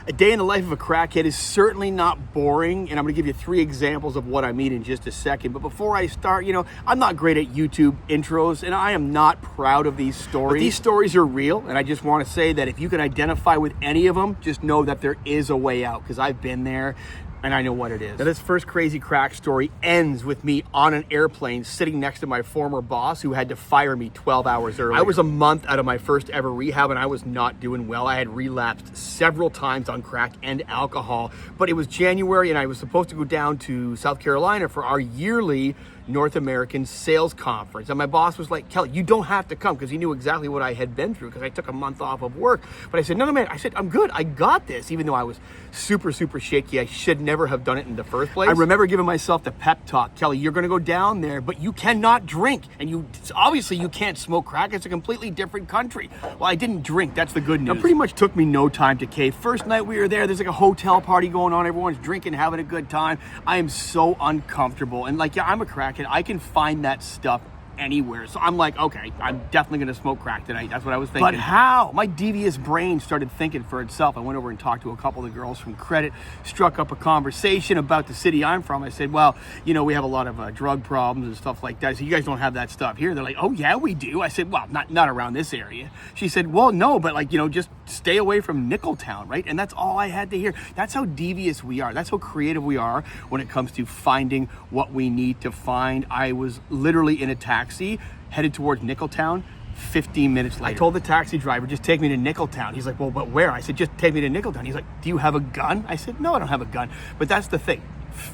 A day in the life of a crackhead is certainly not boring, and I'm going to give you 3 examples of what I mean in just a second. But before I start, I'm not great at YouTube intros, and I am not proud of these stories. But these stories are real, and I just want to say that if you can identify with any of them, just know that there is a way out, because I've been there. And I know what it is. Now, this first crazy crack story ends with me on an airplane sitting next to my former boss who had to fire me 12 hours earlier. I was a month out of my first ever rehab and I was not doing well. I had relapsed several times on crack and alcohol, but it was January and I was supposed to go down to South Carolina for our yearly North American sales conference. And my boss was like, Kelly, you don't have to come, because he knew exactly what I had been through because I took a month off of work. But I said, no, man, I said, I'm good. I got this, even though I was super, super shaky. I should never have done it in the first place. I remember giving myself the pep talk, Kelly, you're going to go down there, but you cannot drink. And obviously you can't smoke crack. It's a completely different country. Well, I didn't drink. That's the good news. It pretty much took me no time to cave. First night we were there, there's like a hotel party going on. Everyone's drinking, having a good time. I am so uncomfortable. And I'm a crackhead. I can find that stuff anywhere. So I'm like, okay, I'm definitely going to smoke crack tonight. That's what I was thinking. But how? My devious brain started thinking for itself. I went over and talked to a couple of the girls from Credit, struck up a conversation about the city I'm from. I said, well, we have a lot of drug problems and stuff like that. So you guys don't have that stuff here. They're like, oh yeah, we do. I said, well, not around this area. She said, well, no, but just stay away from Nickeltown, right? And that's all I had to hear. That's how devious we are. That's how creative we are when it comes to finding what we need to find. I was literally in a taxi headed towards Nickeltown. 15 minutes later, I told the taxi driver, just take me to Nickeltown. He's like, well, but where? I said, just take me to Nickeltown. He's like, do you have a gun? I said, no, I don't have a gun. But that's the thing.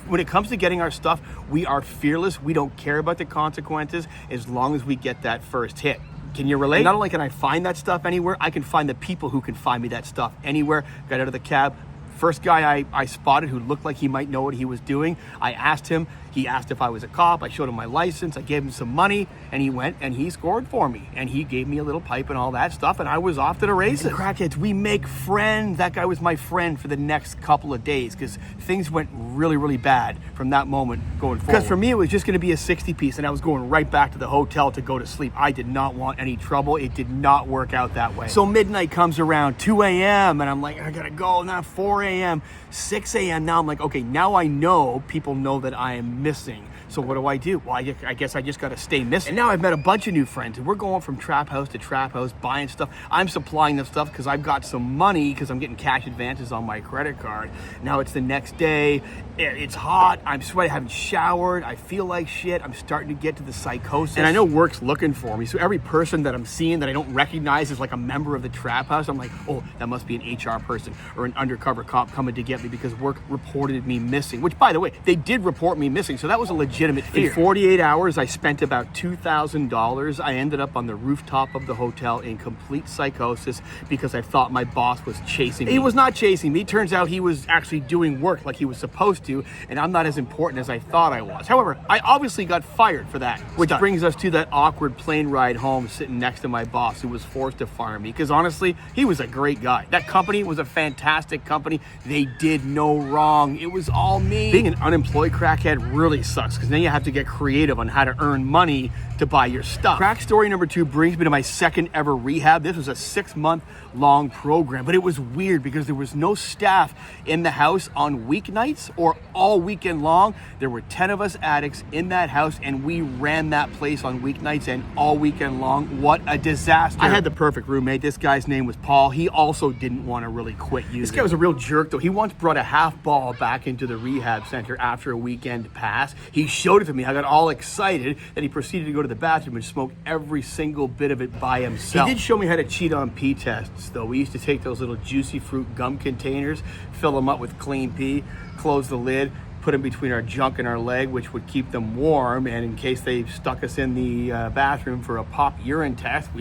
When it comes to getting our stuff, we are fearless. We don't care about the consequences as long as we get that first hit. Can you relate? Not only can I find that stuff anywhere, I can find the people who can find me that stuff anywhere. Got out of the cab. First guy I spotted who looked like he might know what he was doing, I asked him. He asked if I was a cop. I showed him my license. I gave him some money, and he went and he scored for me. And he gave me a little pipe and all that stuff, and I was off to the races. And crackheads, we make friends. That guy was my friend for the next couple of days because things went really, really bad from that moment going forward. Because for me, it was just going to be a 60-piece, and I was going right back to the hotel to go to sleep. I did not want any trouble. It did not work out that way. So midnight comes around, 2 a.m., and I'm like, I gotta go. Now 4 a.m., 6 a.m. Now I'm like, okay, now I know people know that I am missing. So what do? Well, I guess I just got to stay missing. And now I've met a bunch of new friends, and we're going from trap house to trap house, buying stuff. I'm supplying them stuff because I've got some money because I'm getting cash advances on my credit card. Now it's the next day. It's hot. I'm sweaty. I haven't showered. I feel like shit. I'm starting to get to the psychosis. And I know work's looking for me. So every person that I'm seeing that I don't recognize as like a member of the trap house, I'm like, oh, that must be an HR person or an undercover cop coming to get me because work reported me missing. Which, by the way, they did report me missing. So that was a legitimate fear. In 48 hours, I spent about $2,000. I ended up on the rooftop of the hotel in complete psychosis because I thought my boss was chasing me. He was not chasing me. Turns out he was actually doing work like he was supposed to, and I'm not as important as I thought I was. However, I obviously got fired for that, which brings us to that awkward plane ride home sitting next to my boss who was forced to fire me because honestly, he was a great guy. That company was a fantastic company. They did no wrong. It was all me. Being an unemployed crackhead really sucks because then you have to get creative on how to earn money to buy your stuff. Crack story number 2 brings me to my second ever rehab. This was a 6-month long program, but it was weird because there was no staff in the house on weeknights or all weekend long. There were 10 of us addicts in that house and we ran that place on weeknights and all weekend long. What a disaster. I had the perfect roommate. This guy's name was Paul. He also didn't want to really quit using. This guy was a real jerk though. He once brought a half ball back into the rehab center after a weekend pass. He showed it to me. I got all excited that he proceeded to go to the bathroom and smoke every single bit of it by himself. He did show me how to cheat on pee tests though. We used to take those little juicy fruit gum containers, fill them up with clean pee, close the lid, put them between our junk and our leg, which would keep them warm, and in case they stuck us in the bathroom for a pop urine test,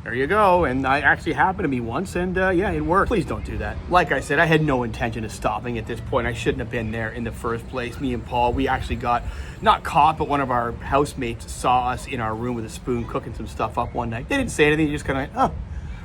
there you go. And I actually happened to me once, and yeah, it worked. Please don't do that. Like I said, I had no intention of stopping at this point. I shouldn't have been there in the first place. Me and Paul, we actually got, not caught, but one of our housemates saw us in our room with a spoon cooking some stuff up one night. They didn't say anything, they just kind of, oh,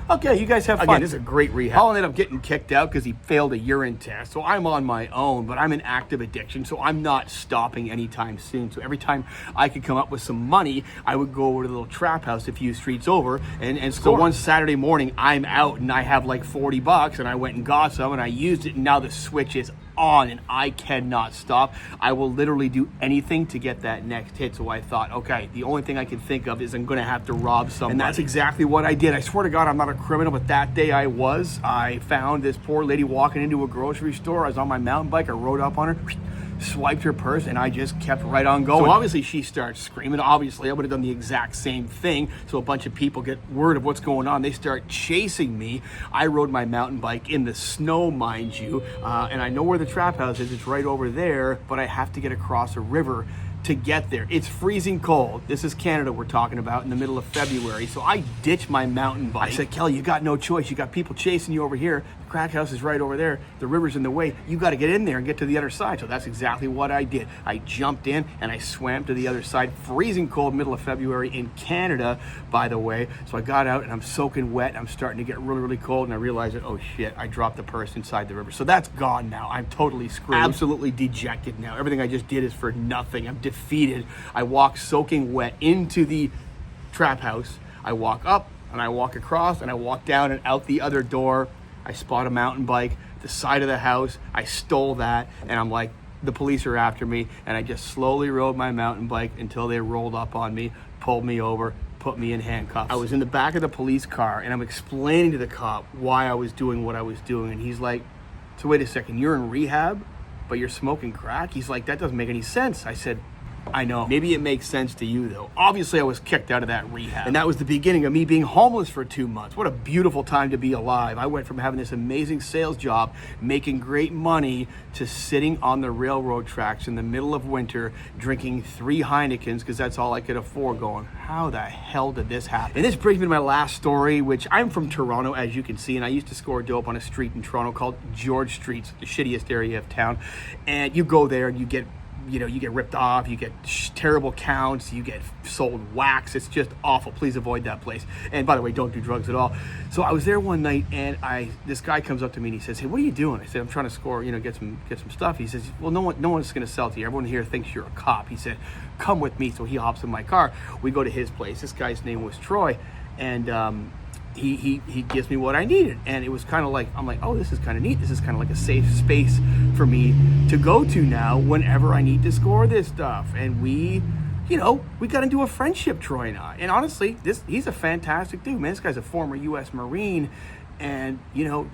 Okay, you guys have fun. Again, this is a great rehab. Paul ended up getting kicked out because he failed a urine test. So I'm on my own, but I'm in active addiction, so I'm not stopping anytime soon. So every time I could come up with some money, I would go over to the little trap house a few streets over and so one Saturday morning, I'm out and I have like 40 bucks and I went and got some and I used it, and now the switch is on and I cannot stop. I will literally do anything to get that next hit. So I thought, okay, the only thing I can think of is I'm going to have to rob somebody. And that's exactly what I did. I swear to God, I'm not a criminal, but that day I was. I found this poor lady walking into a grocery store. I was on my mountain bike. I rode up on her, swiped her purse, and I just kept right on going. So obviously she starts screaming. Obviously I would have done the exact same thing. So a bunch of people get word of what's going on. They start chasing me. I rode my mountain bike in the snow, mind you, and I know where the trap house is. It's right over there, but I have to get across a river to get there. It's freezing cold. This is Canada we're talking about, in the middle of February. So I ditched my mountain bike. I said, Kelly, you got no choice. You got people chasing you over here. The crack house is right over there. The river's in the way. You got to get in there and get to the other side. So that's exactly what I did. I jumped in and I swam to the other side. Freezing cold, middle of February in Canada, by the way. So I got out and I'm soaking wet. I'm starting to get really, really cold, and I realized that, oh shit, I dropped the purse inside the river. So that's gone now. I'm totally screwed. Absolutely dejected now. Everything I just did is for nothing. I'm defeated. I walk soaking wet into the trap house. I walk up and I walk across and I walk down and out the other door. I spot a mountain bike, the side of the house. I stole that, and I'm like, the police are after me. And I just slowly rode my mountain bike until they rolled up on me, pulled me over, put me in handcuffs. I was in the back of the police car and I'm explaining to the cop why I was doing what I was doing. And he's like, so wait a second, you're in rehab, but you're smoking crack? He's like, that doesn't make any sense. I said, I know. Maybe it makes sense to you, though. Obviously, I was kicked out of that rehab. And that was the beginning of me being homeless for 2 months. What a beautiful time to be alive. I went from having this amazing sales job, making great money, to sitting on the railroad tracks in the middle of winter, drinking 3 Heinekens, because that's all I could afford, going, how the hell did this happen? And this brings me to my last story, which I'm from Toronto, as you can see, and I used to score dope on a street in Toronto called George Street, the shittiest area of town. And you go there and you get ripped off, you get terrible counts, you get sold wax. It's just awful. Please avoid that place. And by the way, don't do drugs at all. So I was there one night, and this guy comes up to me and he says, hey, what are you doing? I said, I'm trying to score, get some stuff. He says, well, no one's going to sell to you. Everyone here thinks you're a cop. He said, come with me. So he hops in my car. We go to his place. This guy's name was Troy, and he gives me what I needed. And it was kind of like, I'm like, oh, this is kind of neat. This is kind of like a safe space for me to go to now whenever I need to score this stuff. And we got into a friendship, Troy and I. And honestly, he's a fantastic dude, man. This guy's a former U.S. Marine, and,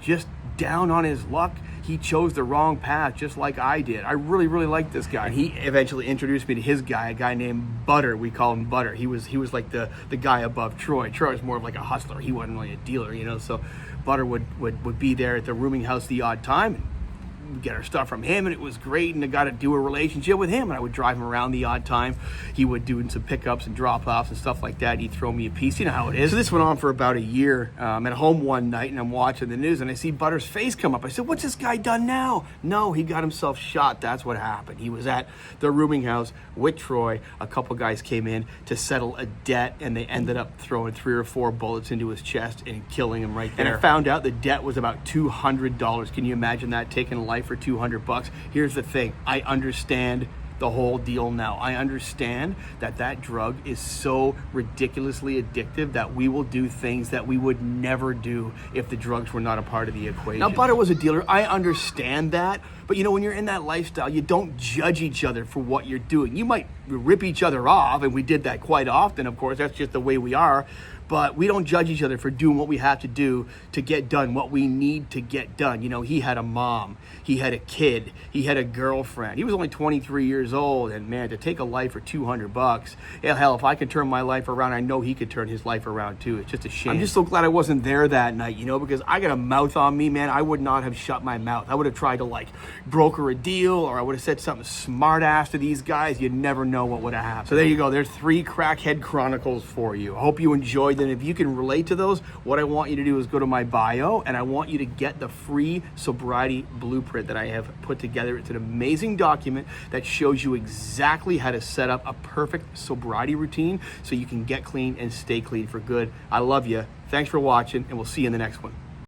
just down on his luck, he chose the wrong path, just like I did. I really, really like this guy. And he eventually introduced me to his guy, a guy named Butter. We call him Butter. He was like the guy above Troy. Troy was more of like a hustler. He wasn't really a dealer, So Butter would be there at the rooming house the odd time, and we'd get our stuff from him, and it was great. And I got to do a relationship with him, and I would drive him around the odd time. He would do some pickups and drop-offs and stuff like that. He'd throw me a piece. You know how it is. So this went on for about a year. I'm at home one night, and I'm watching the news, and I see Butter's face come up. I said, what's this guy done now? No, he got himself shot. That's what happened. He was at the rooming house with Troy. A couple guys came in to settle a debt, and they ended up throwing 3 or 4 bullets into his chest and killing him right there. And I found out the debt was about $200. Can you imagine that, taking a life for $200? Here's the thing. I understand the whole deal now. I understand that drug is so ridiculously addictive that we will do things that we would never do if the drugs were not a part of the equation. Now, Butter was a dealer. I understand that. But when you're in that lifestyle, you don't judge each other for what you're doing. You might rip each other off, and we did that quite often, of course. That's just the way we are. But we don't judge each other for doing what we have to do to get done, what we need to get done. He had a mom, he had a kid, he had a girlfriend. He was only 23 years old, and man, to take a life for $200, hell, if I could turn my life around, I know he could turn his life around too. It's just a shame. I'm just so glad I wasn't there that night, because I got a mouth on me, man. I would not have shut my mouth. I would have tried to broker a deal, or I would have said something smart ass to these guys, you never know what would have happened. So there you go. There's 3 crackhead chronicles for you. I hope you enjoyed them. If you can relate to those, what I want you to do is go to my bio, and I want you to get the free Sobriety Blueprint that I have put together. It's an amazing document that shows you exactly how to set up a perfect sobriety routine so you can get clean and stay clean for good. I love you. Thanks for watching, and we'll see you in the next one.